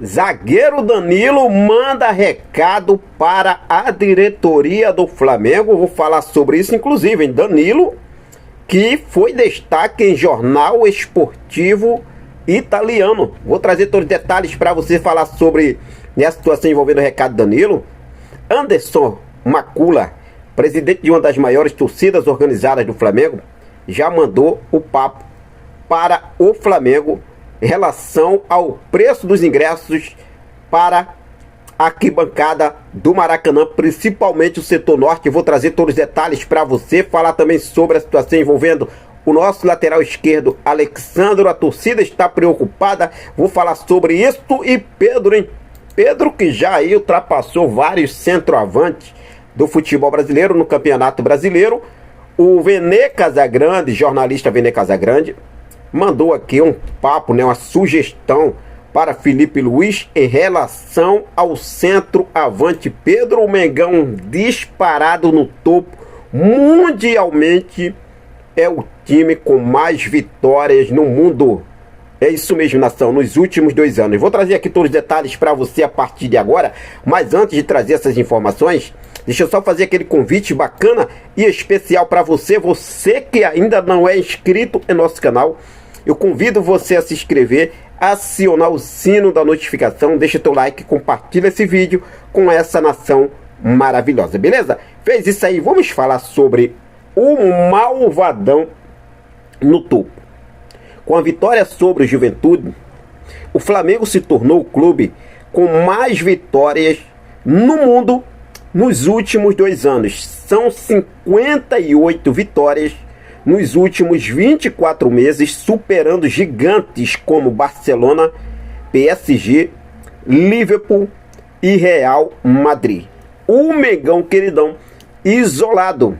Zagueiro Danilo manda recado para a diretoria do Flamengo. Vou falar sobre isso, inclusive, em Danilo, que foi destaque em jornal esportivo italiano. Vou trazer todos os detalhes para você falar sobre essa situação envolvendo o recado Danilo. Anderson Macula, presidente de uma das maiores torcidas organizadas do Flamengo, já mandou o papo para o Flamengo em relação ao preço dos ingressos para a arquibancada do Maracanã, principalmente o setor norte. Eu vou trazer todos os detalhes para você, falar também sobre a situação envolvendo o nosso lateral esquerdo, Alexandro. A torcida está preocupada, vou falar sobre isso. E Pedro, hein? Pedro, que já aí ultrapassou vários centroavantes do futebol brasileiro no Campeonato Brasileiro. O Vene Casagrande, jornalista Vene Casagrande, mandou aqui um papo, uma sugestão para Felipe Luiz em relação ao centroavante Pedro. O Mengão disparado no topo, mundialmente é o time com mais vitórias no mundo. É isso mesmo, nação, nos últimos 2 anos. Vou trazer aqui todos os detalhes para você a partir de agora, mas antes de trazer essas informações, deixa eu só fazer aquele convite bacana e especial para você, você que ainda não é inscrito em nosso canal. Eu convido você a se inscrever, acionar o sino da notificação, deixa teu like, compartilha esse vídeo com essa nação maravilhosa, beleza? Fez isso aí, vamos falar sobre o malvadão no topo. Com a vitória sobre o Juventude, o Flamengo se tornou o clube com mais vitórias no mundo nos últimos 2 anos. São 58 vitórias nos últimos 24 meses, superando gigantes como Barcelona, PSG, Liverpool e Real Madrid. O Mengão, queridão, isolado,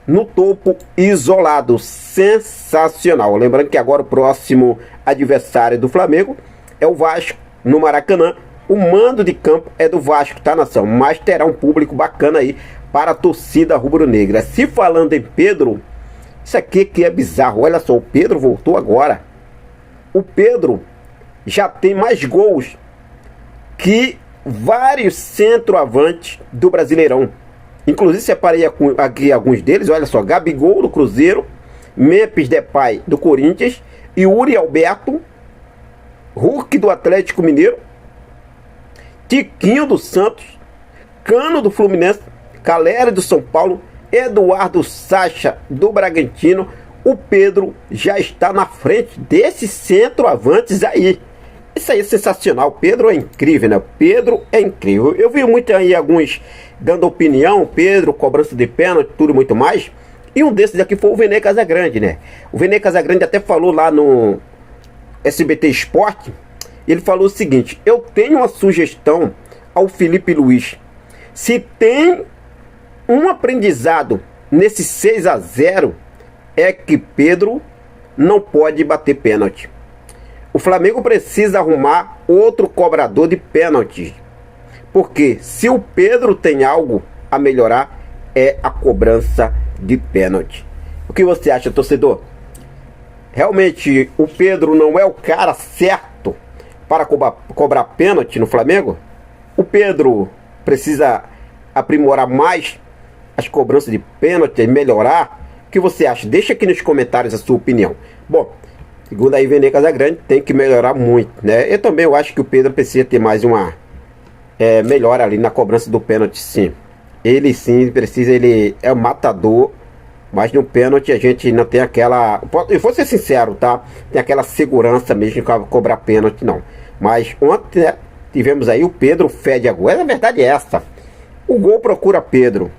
no topo, isolado, sensacional. Lembrando que agora o próximo adversário do Flamengo é o Vasco, no Maracanã. O mando de campo é do Vasco, tá, nação? Mas terá um público bacana aí para a torcida rubro-negra. Se falando em Pedro, isso aqui que é bizarro. Olha só, o Pedro voltou agora. O Pedro já tem mais gols que vários centroavantes do Brasileirão. Inclusive separei aqui alguns deles. Olha só, Gabigol do Cruzeiro, Memphis Depay do Corinthians, Yuri Alberto, Hulk do Atlético Mineiro, Tiquinho do Santos, Cano do Fluminense, Caleri do São Paulo, Eduardo Sacha do Bragantino. O Pedro já está na frente desses centroavantes aí. Isso aí é sensacional. O Pedro é incrível, né? O Pedro é incrível. Eu vi muito aí alguns dando opinião, Pedro, cobrança de pênalti, tudo muito mais. E um desses aqui foi o Vene Casagrande, né? O Vene Casagrande até falou lá no SBT Esporte. Ele falou o seguinte: eu tenho uma sugestão ao Felipe Luiz. Se tem um aprendizado nesse 6-0, é que Pedro não pode bater pênalti. O Flamengo precisa arrumar outro cobrador de pênalti, porque se o Pedro tem algo a melhorar, é a cobrança de pênalti. O que você acha, torcedor? Realmente o Pedro não é o cara certo para cobrar pênalti no Flamengo? O Pedro precisa aprimorar mais as cobranças de pênalti, melhorar? O que você acha? Deixa aqui nos comentários a sua opinião. Bom, segundo aí Vene Casagrande, tem que melhorar muito, né? Eu também acho que o Pedro precisa ter mais uma melhora ali na cobrança do pênalti, sim. Ele sim precisa, ele é um matador, mas no pênalti a gente não tem aquela... Eu vou ser sincero, tá? Tem aquela segurança mesmo de cobrar pênalti, não. Mas ontem, né, tivemos aí o Pedro fede a gol. A verdade é essa. O gol procura Pedro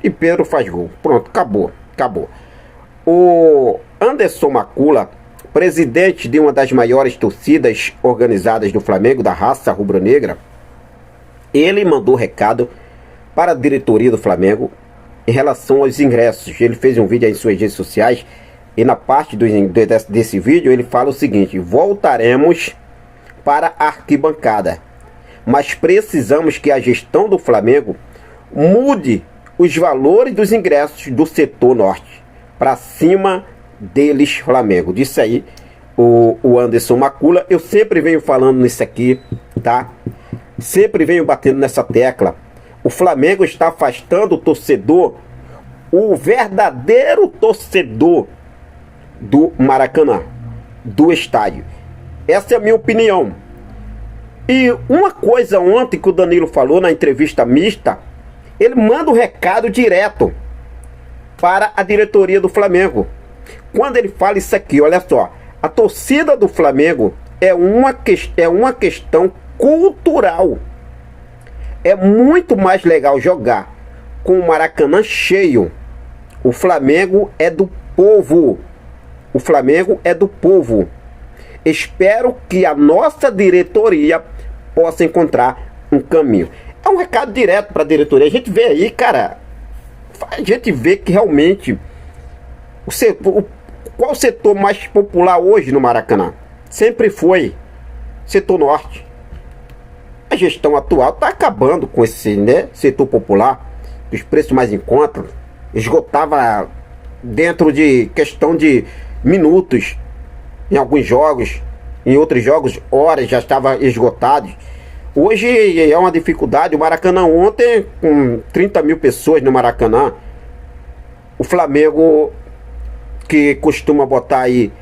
e Pedro faz gol. Pronto, acabou. O Anderson Macula, presidente de uma das maiores torcidas organizadas do Flamengo, da raça rubro-negra, ele mandou recado para a diretoria do Flamengo em relação aos ingressos. Ele fez um vídeo aí em suas redes sociais e na parte desse vídeo ele fala o seguinte: voltaremos para a arquibancada, mas precisamos que a gestão do Flamengo mude os valores dos ingressos do setor norte para cima deles, Flamengo. Disse aí o Anderson Macula. Eu sempre venho falando nisso aqui, tá? Sempre venho batendo nessa tecla. O Flamengo está afastando o torcedor, o verdadeiro torcedor do Maracanã, do estádio. Essa é a minha opinião. E uma coisa ontem que o Danilo falou na entrevista mista, ele manda um recado direto para a diretoria do Flamengo. Quando ele fala isso aqui, olha só, a torcida do Flamengo é uma questão cultural. É muito mais legal jogar com o Maracanã cheio. O Flamengo é do povo. O Flamengo é do povo. Espero que a nossa diretoria possa encontrar um caminho. É um recado direto para a diretoria. A gente vê aí, cara, a gente vê que realmente qual o setor mais popular hoje no Maracanã? Sempre foi setor norte. A gestão atual está acabando com esse, né, setor popular. Os preços mais em conta, esgotava dentro de questão de minutos em alguns jogos, em outros jogos horas já estava esgotado. Hoje é uma dificuldade. O Maracanã ontem com 30 mil pessoas no Maracanã. O Flamengo, que costuma botar aí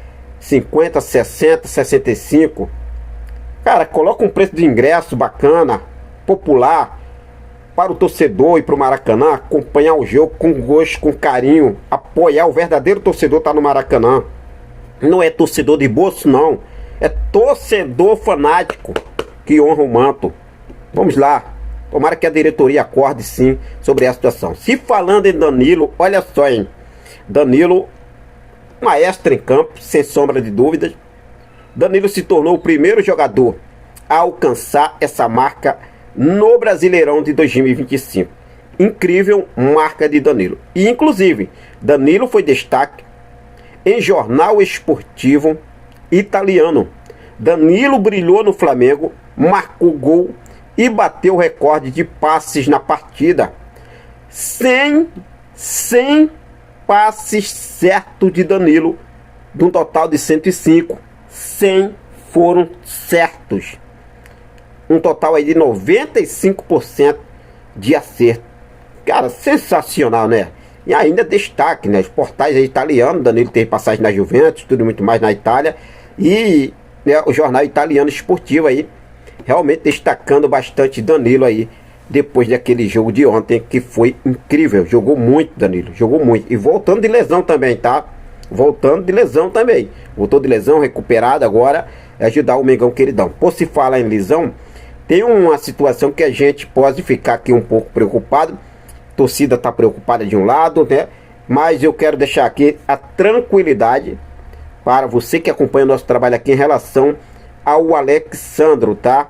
50, 60, 65, cara, coloca um preço de ingresso bacana, popular, para o torcedor e para o Maracanã acompanhar o jogo com gosto, com carinho, apoiar. O verdadeiro torcedor tá no Maracanã. Não é torcedor de bolso, não. É torcedor fanático que honra o manto. Vamos lá. Tomara que a diretoria acorde sim sobre a situação. Se falando em Danilo, olha só, hein? Danilo, maestro em campo, sem sombra de dúvidas. Danilo se tornou o primeiro jogador a alcançar essa marca no Brasileirão de 2025. Incrível marca de Danilo. E inclusive, Danilo foi destaque em jornal esportivo italiano. Danilo brilhou no Flamengo, marcou gol e bateu o recorde de passes na partida. 100 passes certos de Danilo, de um total de 105. 100 foram certos. Um total aí de 95% de acerto. Cara, sensacional, né? E ainda destaque, né? Os portais italianos, Danilo teve passagem na Juventus, tudo muito mais na Itália. E, né, o jornal italiano esportivo aí, realmente destacando bastante Danilo aí, depois daquele jogo de ontem, que foi incrível. Jogou muito, Danilo, jogou muito. E voltando de lesão também, tá? Voltando de lesão também. Voltou de lesão, recuperado agora, ajudar o Mengão queridão. Por se falar em lesão, tem uma situação que a gente pode ficar aqui um pouco preocupado. A torcida está preocupada de um lado, né? Mas eu quero deixar aqui a tranquilidade para você que acompanha o nosso trabalho aqui em relação ao Alexandro, tá?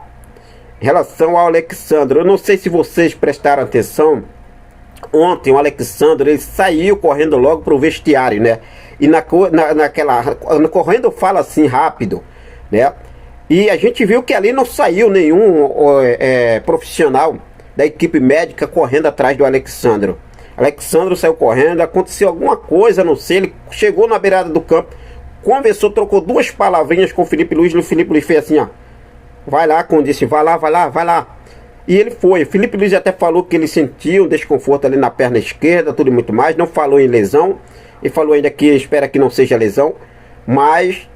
Em relação ao Alexandro, eu não sei se vocês prestaram atenção. Ontem o Alexandro, ele saiu correndo logo para o vestiário, né? E correndo fala assim rápido, né? E a gente viu que ali não saiu nenhum profissional da equipe médica correndo atrás do Alexandro. Alexandro saiu correndo, aconteceu alguma coisa, não sei. Ele chegou na beirada do campo, conversou, trocou duas palavrinhas com o Felipe Luiz. E o Felipe Luiz fez assim, ó: vai lá, como disse, vai lá, vai lá, vai lá. E ele foi. O Felipe Luiz até falou que ele sentiu um desconforto ali na perna esquerda, tudo e muito mais. Não falou em lesão. Ele falou ainda que espera que não seja lesão. Mas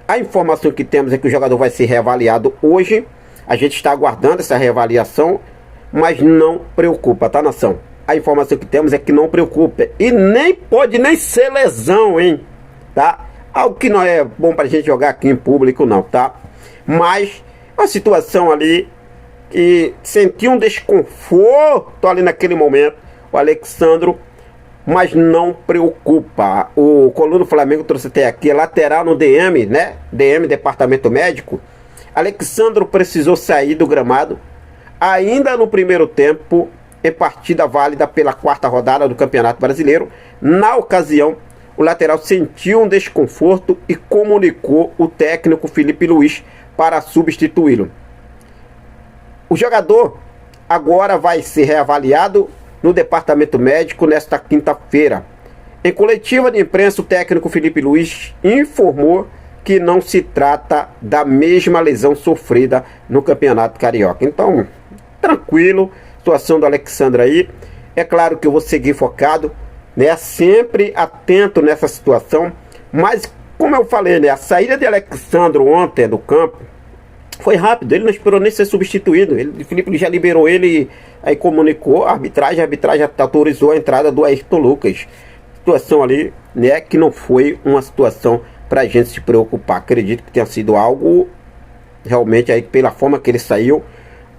a informação que temos é que o jogador vai ser reavaliado hoje. A gente está aguardando essa reavaliação, mas não preocupa, tá, nação? A informação que temos é que não preocupa. E nem pode nem ser lesão, hein? Tá? Algo que não é bom pra gente jogar aqui em público, não, tá? Mas a situação ali, que sentiu um desconforto ali naquele momento, o Alexandro, mas não preocupa. O Coluna do Flamengo trouxe até aqui, lateral no DM, né? DM, Departamento Médico. Alexandro precisou sair do gramado ainda no primeiro tempo, em partida válida pela quarta rodada do Campeonato Brasileiro. Na ocasião, o lateral sentiu um desconforto e comunicou o técnico Felipe Luiz para substituí-lo. O jogador agora vai ser reavaliado no departamento médico nesta quinta-feira. Em coletiva de imprensa, o técnico Felipe Luiz informou que não se trata da mesma lesão sofrida no Campeonato Carioca. Então, tranquilo, situação do Alexandre aí. É claro que eu vou seguir focado, né? Sempre atento nessa situação. Mas, como eu falei, né? A saída de Alexandre ontem do campo foi rápido. Ele não esperou nem ser substituído. O Felipe já liberou ele, aí comunicou a arbitragem autorizou a entrada do Ayrton Lucas. Situação ali, né? Que não foi uma situação pra gente se preocupar. Acredito que tenha sido algo realmente aí, pela forma que ele saiu,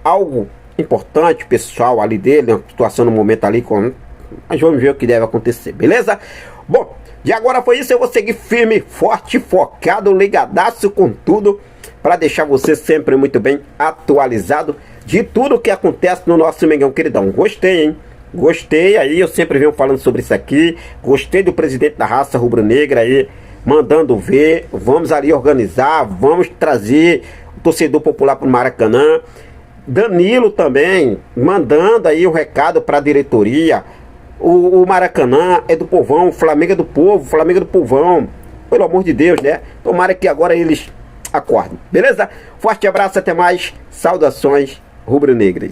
algo importante, pessoal ali dele, uma situação no momento ali, mas vamos ver o que deve acontecer, beleza? Bom, de agora foi isso, eu vou seguir firme, forte, focado, ligadaço com tudo, para deixar você sempre muito bem atualizado de tudo que acontece no nosso Mengão queridão. Gostei, hein? Gostei aí, eu sempre venho falando sobre isso aqui, gostei do presidente da raça rubro-negra aí, mandando ver, vamos ali organizar, vamos trazer o torcedor popular para o Maracanã. Danilo também, mandando aí o recado para a diretoria. O Maracanã é do povão, o Flamengo é do povo, o Flamengo é do povão. Pelo amor de Deus, né? Tomara que agora eles acordem, beleza? Forte abraço, até mais. Saudações rubro-negras.